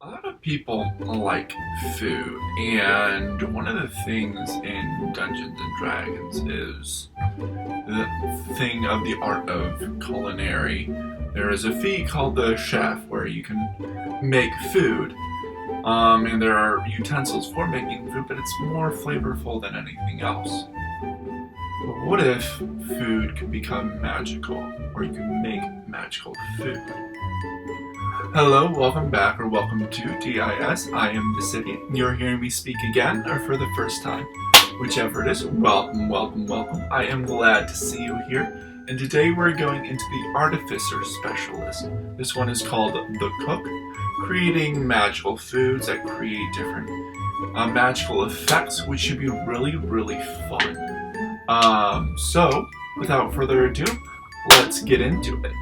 A lot of people like food, and one of the things in Dungeons and Dragons is the thing of the art of culinary. There is a feat called the chef where you can make food, and there are utensils for making food, but it's more flavorful than anything else. But what if food could become magical, or you could make magical food? Hello, welcome back, or welcome to DIS. I am Decidian. You're hearing me speak again, or for the first time. Whichever it is, welcome, welcome, welcome. I am glad to see you here. And today we're going into the Artificer Specialist. This one is called The Cook, creating magical foods that create different magical effects, which should be really, really fun. So, without further ado, let's get into it.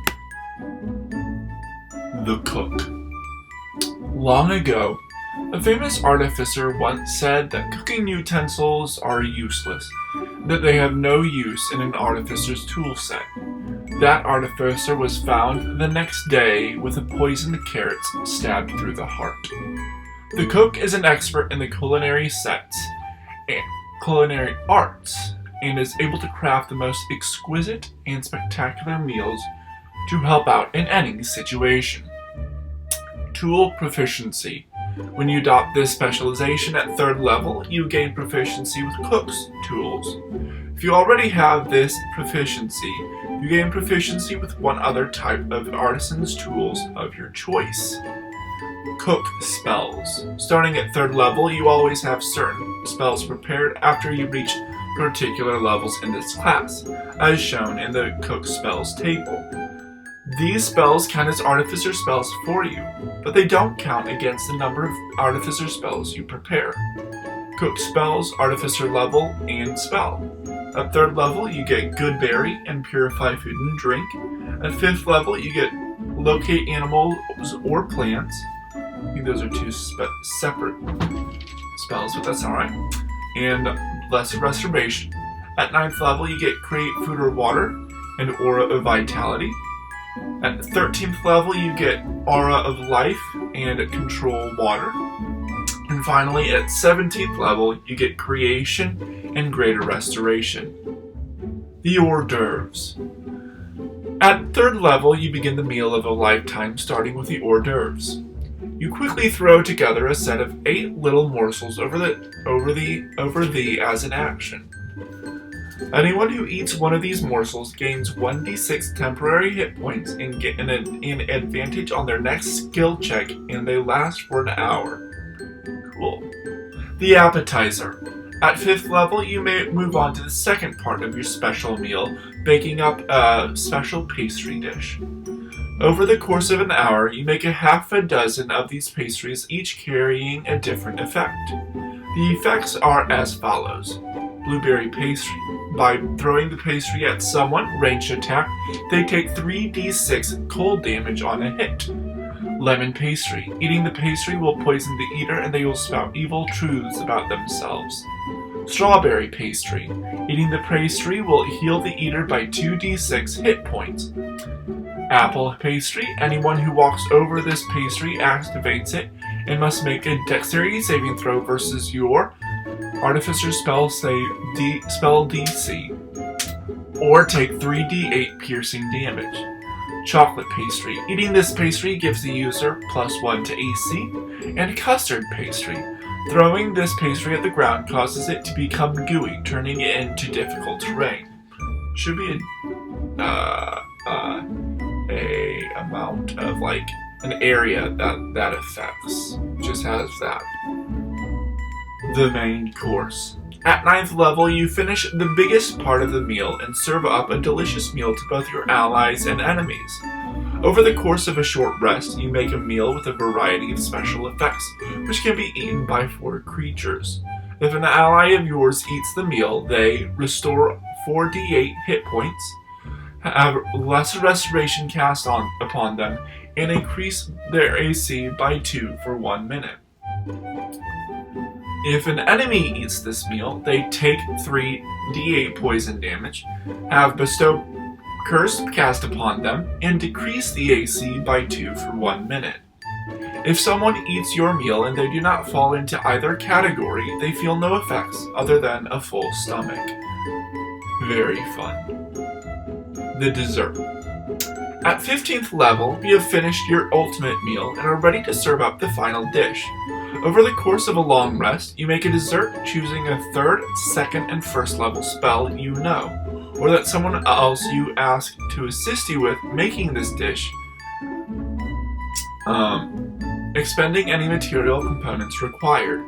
The Cook. Long ago, a famous artificer once said that cooking utensils are useless, that they have no use in an artificer's tool set. That artificer was found the next day with a poisoned carrot stabbed through the heart. The cook is an expert in the culinary sets and culinary arts, and is able to craft the most exquisite and spectacular meals to help out in any situation. Tool Proficiency. When you adopt this specialization at 3rd level, you gain proficiency with Cook's tools. If you already have this proficiency, you gain proficiency with one other type of artisan's tools of your choice. Cook Spells. Starting at 3rd level, you always have certain spells prepared after you reach particular levels in this class, as shown in the Cook Spells table. These spells count as artificer spells for you, but they don't count against the number of artificer spells you prepare. Cook Spells, Artificer Level, and Spell. At 3rd level, you get Good Berry and Purify Food and Drink. At 5th level, you get Locate Animals or Plants. I think those are two separate spells, but that's alright. And Blessed Restoration. At 9th level, you get Create Food or Water and Aura of Vitality. At the 13th level, you get Aura of Life and Control Water. And finally, at 17th level, you get Creation and Greater Restoration. The Hors d'oeuvres. At 3rd level, you begin the meal of a lifetime, starting with the hors d'oeuvres. You quickly throw together a set of 8 little morsels over thee as an action. Anyone who eats one of these morsels gains 1d6 temporary hit points and an advantage on their next skill check, and they last for an hour. Cool. The appetizer. At 5th level, you may move on to the second part of your special meal, baking up a special pastry dish. Over the course of an hour, you make a half a dozen of these pastries, each carrying a different effect. The effects are as follows. Blueberry pastry. By throwing the pastry at someone, ranged attack, they take 3d6 cold damage on a hit. Lemon pastry. Eating the pastry will poison the eater and they will spout evil truths about themselves. Strawberry pastry. Eating the pastry will heal the eater by 2d6 hit points. Apple pastry. Anyone who walks over this pastry activates it and must make a dexterity saving throw versus your Artificer spell DC, or take 3d8 piercing damage. Chocolate pastry. Eating this pastry gives the user +1 to AC, and custard pastry. Throwing this pastry at the ground causes it to become gooey, turning it into difficult terrain. Should be a amount of an area that affects. Just has that. The main course. At 9th level, you finish the biggest part of the meal and serve up a delicious meal to both your allies and enemies. Over the course of a short rest, you make a meal with a variety of special effects, which can be eaten by 4 creatures. If an ally of yours eats the meal, they restore 4d8 hit points, have lesser restoration cast upon them, and increase their AC by 2 for 1 minute. If an enemy eats this meal, they take 3d8 poison damage, have Bestow Curse cast upon them, and decrease the AC by 2 for 1 minute. If someone eats your meal and they do not fall into either category, they feel no effects other than a full stomach. Very fun. The dessert. At 15th level, you have finished your ultimate meal and are ready to serve up the final dish. Over the course of a long rest, you make a dessert choosing a 3rd, 2nd, and 1st level spell you know, or that someone else you ask to assist you with making this dish, expending any material components required.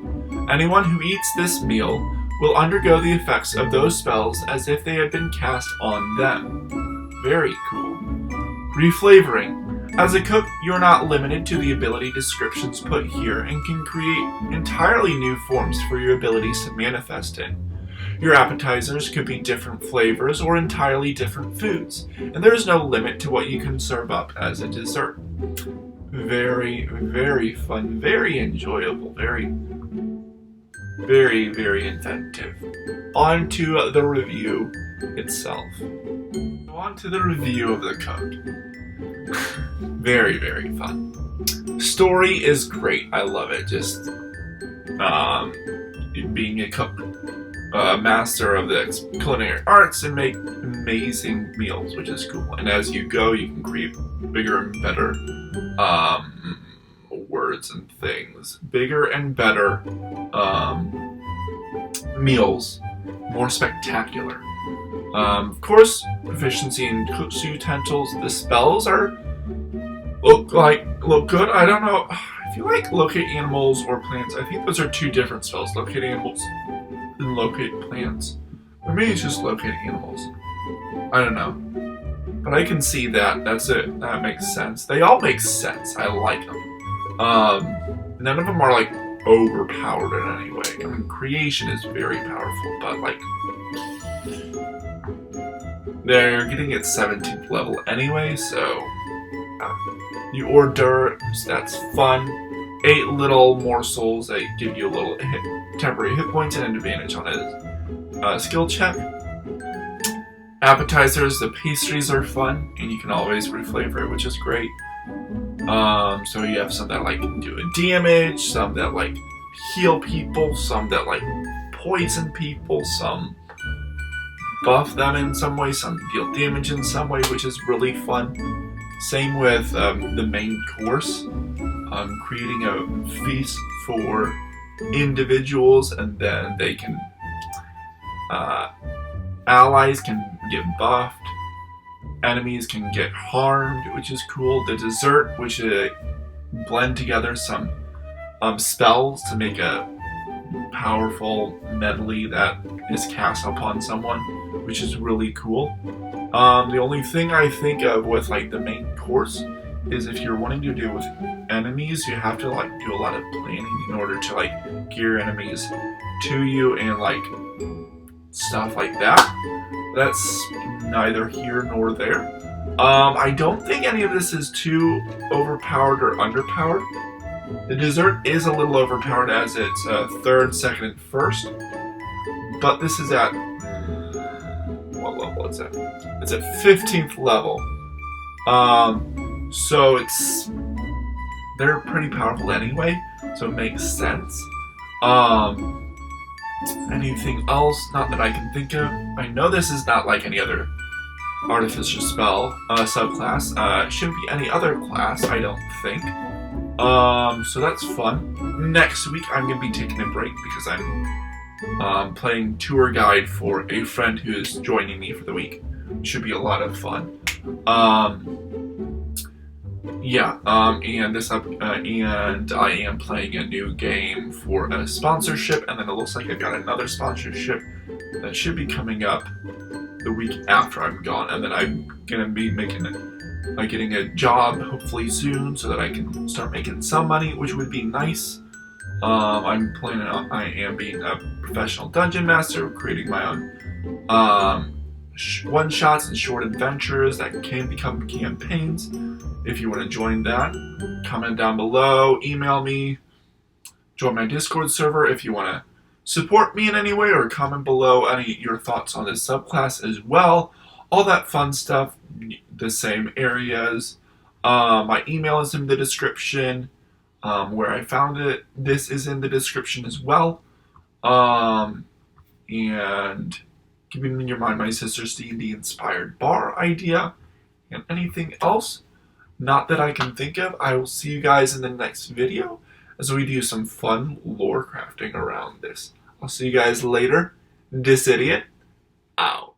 Anyone who eats this meal will undergo the effects of those spells as if they had been cast on them. Very cool. Reflavoring. As a cook, you're not limited to the ability descriptions put here and can create entirely new forms for your abilities to manifest in. Your appetizers could be different flavors or entirely different foods, and there is no limit to what you can serve up as a dessert. Very, very fun, very enjoyable, very, very, very inventive. On to the review itself. On to the review of the code. Very, very fun. Story is great. I love it. Just being a cook, master of the culinary arts, and make amazing meals, which is cool. And as you go, you can create bigger and better words and things. Bigger and better meals. More spectacular. Of course, proficiency in cook's utensils. The spells look good. I don't know. I feel like locate animals or plants. I think those are two different spells. Locate animals and locate plants. Or maybe it's just locate animals. I don't know. But I can see that. That's it. That makes sense. They all make sense. I like them. None of them are like overpowered in any way. I mean, creation is very powerful, but like they're getting at 17th level anyway, so the hors d'oeuvres, that's fun. 8 little morsels that give you a little temporary hit points and an advantage on a skill check. Appetizers, the pastries are fun, and you can always reflavor it, which is great. So you have some that like do a damage, some that like heal people, some that like poison people, some buff them in some way, some deal damage in some way, which is really fun. Same with the main course, creating a feast for individuals, and then they can allies can get buffed, enemies can get harmed, which is cool. The dessert, which blend together some spells to make a powerful medley that is cast upon someone, which is really cool. The only thing I think of with like the main course is if you're wanting to deal with enemies, you have to like do a lot of planning in order to like gear enemies to you and like stuff like that. That's neither here nor there. I don't think any of this is too overpowered or underpowered. The dessert is a little overpowered as it's 3rd, 2nd, and 1st, but this is at what level is it? It's at 15th level. So they're pretty powerful anyway, so it makes sense. Anything else? Not that I can think of. I know this is not like any other artificer spell subclass. Shouldn't be any other class, I don't think. So that's fun. Next week I'm gonna be taking a break because I'm playing tour guide for a friend who is joining me for the week. It should be a lot of fun. And I am playing a new game for a sponsorship, and then it looks like I've got another sponsorship that should be coming up the week after I'm gone, and then I'm gonna be getting a job hopefully soon so that I can start making some money, which would be nice. I am being a professional dungeon master, creating my own one-shots and short adventures that can become campaigns. If you want to join that, comment down below, email me, join my Discord server if you want to support me in any way, or comment below your thoughts on this subclass as well. All that fun stuff, the same areas. My email is in the description. where I found it. This is in the description as well. And keeping in your mind my sister's D&D inspired bar idea and anything else not that I can think of. I will see you guys in the next video as we do some fun lore crafting around this. I'll see you guys later. This idiot out.